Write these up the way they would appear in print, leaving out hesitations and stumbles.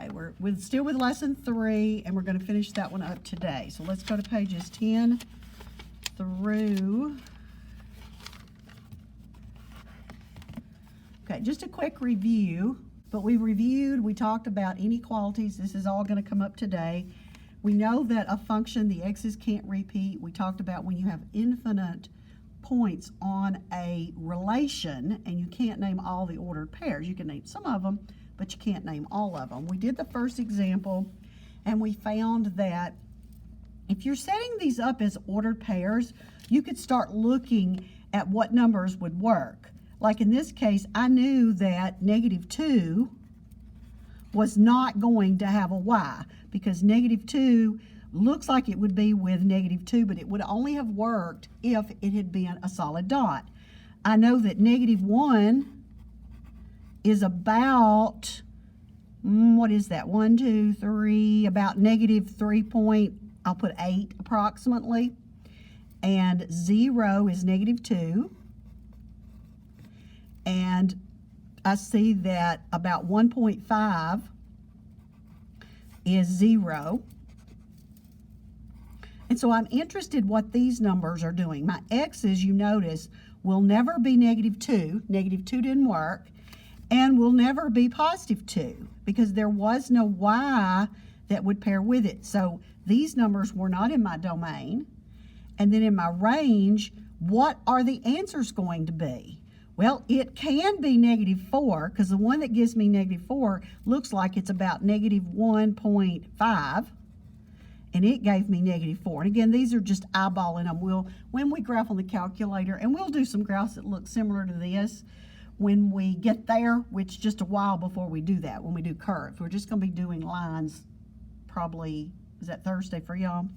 Okay, we're still with lesson 3, and we're going to finish that one up today. So let's go to pages 10 through. Okay, just a quick review, but we talked about inequalities. This is all going to come up today. We know that a function, the x's can't repeat. We talked about when you have infinite points on a relation and you can't name all the ordered pairs. You can name some of them, but you can't name all of them. We did the first example, and we found that if you're setting these up as ordered pairs, you could start looking at what numbers would work. Like in this case, I knew that -2 was not going to have a y, because -2 looks like it would be with -2, but it would only have worked if it had been a solid dot. I know that -1 is about, what is that, 1, 2, 3, about -3 I'll put 8 approximately, and 0 is -2, and I see that about 1.5 is 0. And so I'm interested what these numbers are doing. My x's, you notice, will never be -2. -2 didn't work. And will never be +2 because there was no y that would pair with it. So these numbers were not in my domain. And then in my range, what are the answers going to be? Well, it can be -4, because the one that gives me -4 looks like it's about -1.5, and it gave me -4. And again, these are just eyeballing them. When we graph on the calculator, and we'll do some graphs that look similar to this when we get there, which just a while before we do that, when we do curves. We're just going to be doing lines probably, is that Thursday for y'all?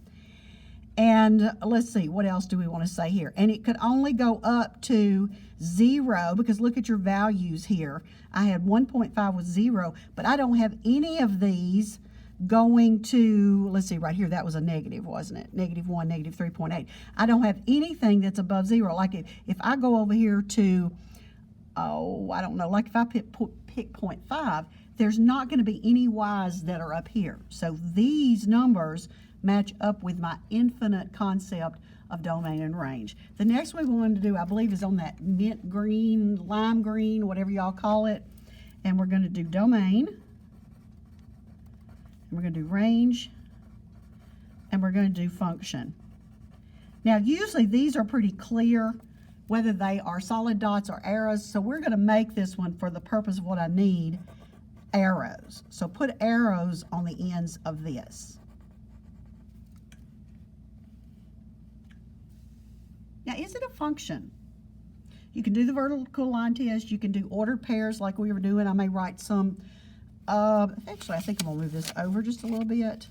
And let's see, what else do we want to say here? And it could only go up to 0, because look at your values here. I had 1.5 with 0, but I don't have any of these going to, let's see, right here, that was a negative, wasn't it? -1, -3.8. I don't have anything that's above 0. Like if I go over here to, oh, I don't know, like if I pick 0.5, there's not going to be any y's that are up here. So these numbers match up with my infinite concept of domain and range. The next one we wanted to do, I believe, is on that mint green, lime green, whatever y'all call it. And we're going to do domain, and we're going to do range, and we're going to do function. Now, usually these are pretty clear, whether they are solid dots or arrows. So we're going to make this one, for the purpose of what I need, arrows. So put arrows on the ends of this. Now, is it a function? You can do the vertical line test. You can do ordered pairs like we were doing. I may write some. Actually, I think I'm going to move this over just a little bit.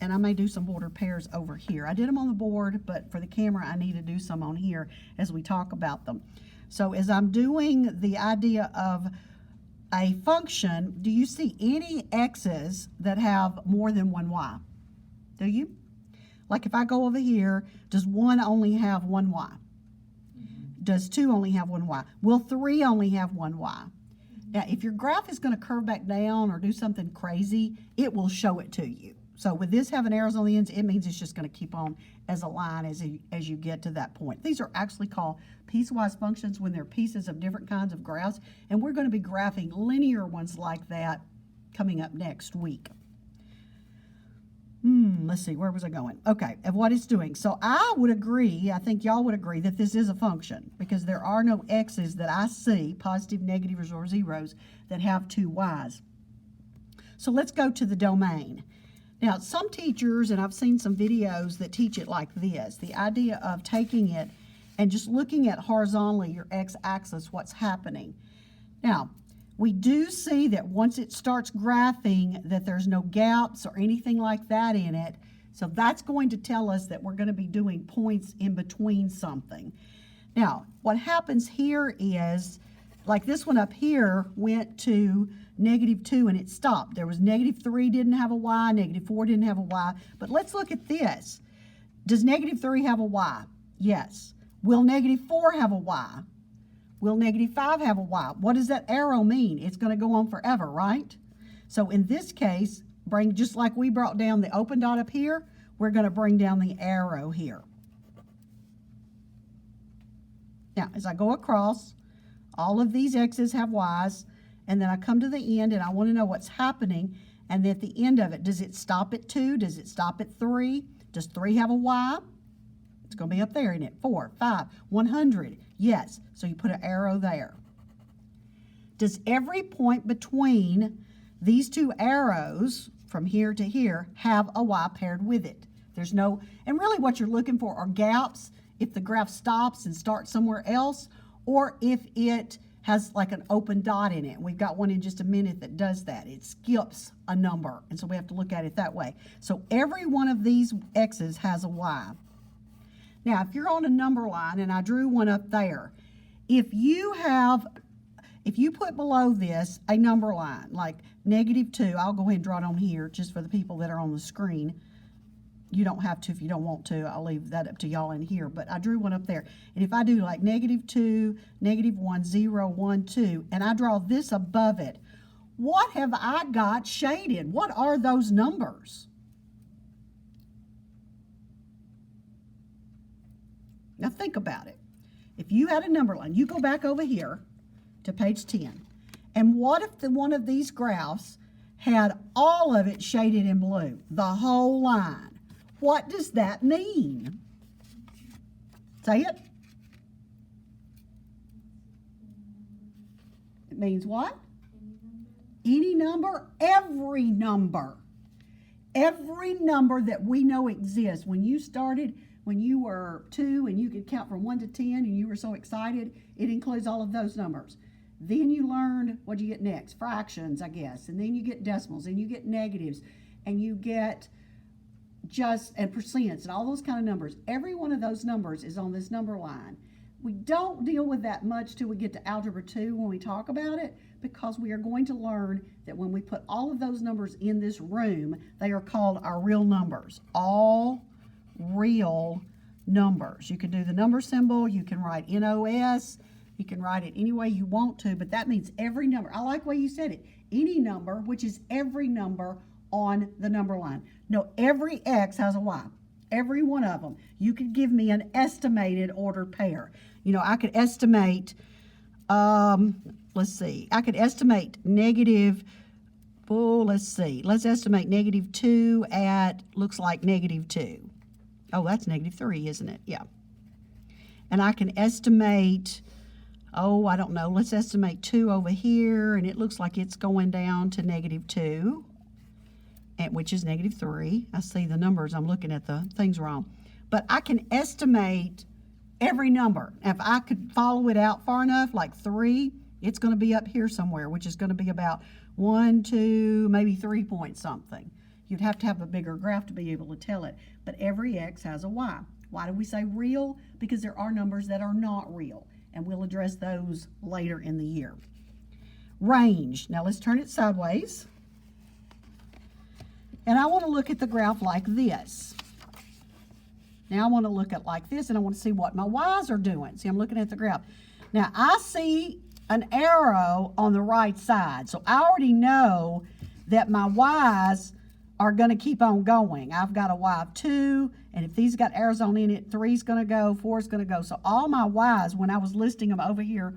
And I may do some ordered pairs over here. I did them on the board, but for the camera, I need to do some on here as we talk about them. So as I'm doing the idea of a function, do you see any x's that have more than one y? Do you? Like if I go over here, does 1 only have one y? Does 2 only have one y? Will 3 only have one y? Now, if your graph is going to curve back down or do something crazy, it will show it to you. So with this having arrows on the ends, it means it's just going to keep on as a line as you get to that point. These are actually called piecewise functions when they're pieces of different kinds of graphs, and we're going to be graphing linear ones like that coming up next week. Let's see, where was I going? Okay, of what it's doing. So I would agree, I think y'all would agree, that this is a function, because there are no x's that I see, positive, negatives, or zeros, that have 2 y's. So let's go to the domain. Now, some teachers, and I've seen some videos that teach it like this, the idea of taking it and just looking at horizontally your x-axis, what's happening. Now, we do see that once it starts graphing that there's no gaps or anything like that in it. So that's going to tell us that we're going to be doing points in between something. Now, what happens here is, like this one up here went to -2 and it stopped. There was -3 didn't have a y, -4 didn't have a y. But let's look at this. Does -3 have a y? Yes. Will -4 have a y? Will -5 have a y? What does that arrow mean? It's going to go on forever, right? So in this case, just like we brought down the open dot up here, we're going to bring down the arrow here. Now, as I go across, all of these X's have Y's, and then I come to the end and I want to know what's happening. And at the end of it, does it stop at 2? Does it stop at 3? Does 3 have a Y? It's going to be up there, isn't it? 4, 5, 100. Yes. So you put an arrow there. Does every point between these two arrows from here to here have a Y paired with it? There's no, and really what you're looking for are gaps if the graph stops and starts somewhere else, or if it has like an open dot in it. We've got one in just a minute that does that. It skips a number, and so we have to look at it that way. So every one of these X's has a Y. Now, if you're on a number line, and I drew one up there, if you put below this a number line, like -2, I'll go ahead and draw it on here just for the people that are on the screen. You don't have to if you don't want to. I'll leave that up to y'all in here, but I drew one up there. And if I do like -2, -1, 0, 1, 2, and I draw this above it, what have I got shaded? What are those numbers? Now think about it. If you had a number line, you go back over here to page 10, and what if one of these graphs had all of it shaded in blue, the whole line? What does that mean? Say it. It means what? Any number, every number. Every number that we know exists. When you started, when you were 2 and you could count from 1 to 10 and you were so excited, it includes all of those numbers. Then you learned, what do you get next? Fractions, I guess. And then you get decimals, and you get negatives, and you get and percents, and all those kind of numbers. Every one of those numbers is on this number line. We don't deal with that much till we get to Algebra 2 when we talk about it, because we are going to learn that when we put all of those numbers in this room, they are called our real numbers. All real numbers. You can do the number symbol, you can write NOS, you can write it any way you want to, but that means every number. I like the way you said it. Any number, which is every number on the number line. No, every X has a Y. Every one of them. You could give me an estimated ordered pair. You know, I could estimate, let's see, I could estimate negative, let's estimate -2 at, looks like -2. Oh, that's -3, isn't it? Yeah. And I can estimate, I don't know, let's estimate 2 over here, and it looks like it's going down to -2. Which is -3. I see the numbers, I'm looking at the things wrong. But I can estimate every number. If I could follow it out far enough, like 3, it's going to be up here somewhere, which is going to be about 1, 2, maybe 3 point something. You'd have to have a bigger graph to be able to tell it. But every X has a Y. Why do we say real? Because there are numbers that are not real, and we'll address those later in the year. Range. Now let's turn it sideways. And I want to look at the graph like this. Now I want to look at like this, and I want to see what my Y's are doing. See, I'm looking at the graph. Now I see an arrow on the right side. So I already know that my Y's are going to keep on going. I've got a Y of 2, and if these got arrows on in it, 3 is going to go, 4 is going to go. So all my Y's, when I was listing them over here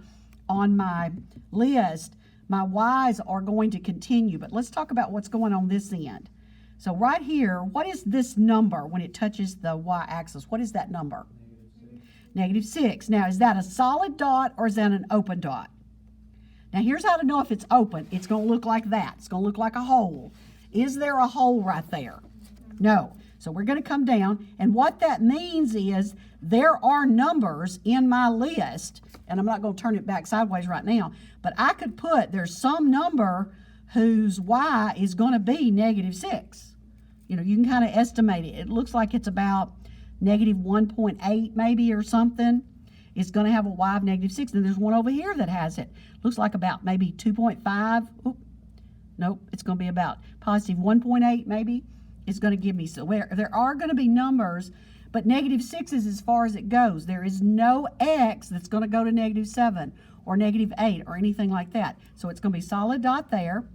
on my list, my Y's are going to continue. But let's talk about what's going on this end. So right here, what is this number when it touches the y-axis? What is that number? -6. Now, is that a solid dot or is that an open dot? Now, here's how to know if it's open. It's going to look like that. It's going to look like a hole. Is there a hole right there? No. So we're going to come down, and what that means is there are numbers in my list, and I'm not going to turn it back sideways right now, but I could put, there's some number whose y is going to be -6. You know, you can kind of estimate it. It looks like it's about -1.8 maybe or something. It's going to have a y of -6. And there's one over here that has it. Looks like about maybe 2.5. Nope, it's going to be about +1.8 maybe. It's going to give me, so there are going to be numbers, but -6 is as far as it goes. There is no x that's going to go to -7 or -8 or anything like that. So it's going to be solid dot there.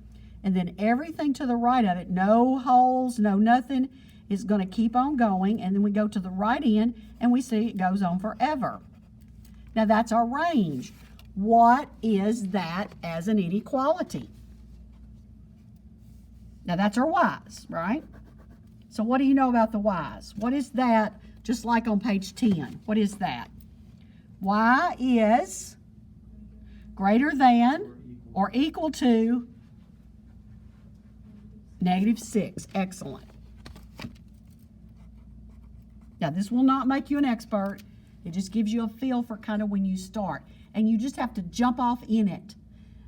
and then everything to the right of it, no holes, no nothing, is going to keep on going, and then we go to the right end and we see it goes on forever. Now that's our range. What is that as an inequality? Now that's our y's, right? So what do you know about the y's? What is that, just like on page 10? What is that? Y is greater than or equal to -6. Excellent. Now this will not make you an expert. It just gives you a feel for kind of when you start. And you just have to jump off in it.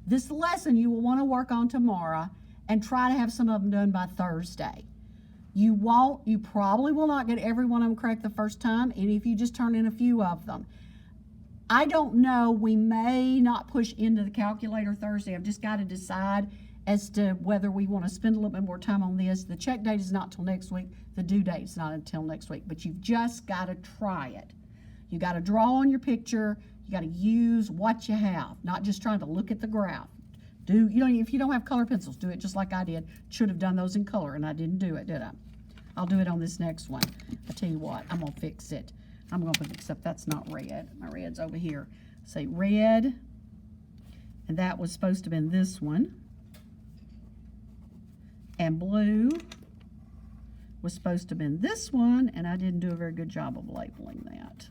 This lesson you will want to work on tomorrow and try to have some of them done by Thursday. You probably will not get every one of them correct the first time, and if you just turn in a few of them. I don't know, we may not push into the calculator Thursday. I've just got to decide as to whether we want to spend a little bit more time on this. The check date is not till next week. The due date is not until next week, but you've just got to try it. You got to draw on your picture. You got to use what you have, not just trying to look at the graph. If you don't have color pencils, do it just like I did. Should have done those in color, and I didn't do it, did I? I'll do it on this next one. I tell you what, I'm gonna fix it. Except that's not red. My red's over here. Say red, and that was supposed to have been this one. And blue was supposed to have been this one, and I didn't do a very good job of labeling that.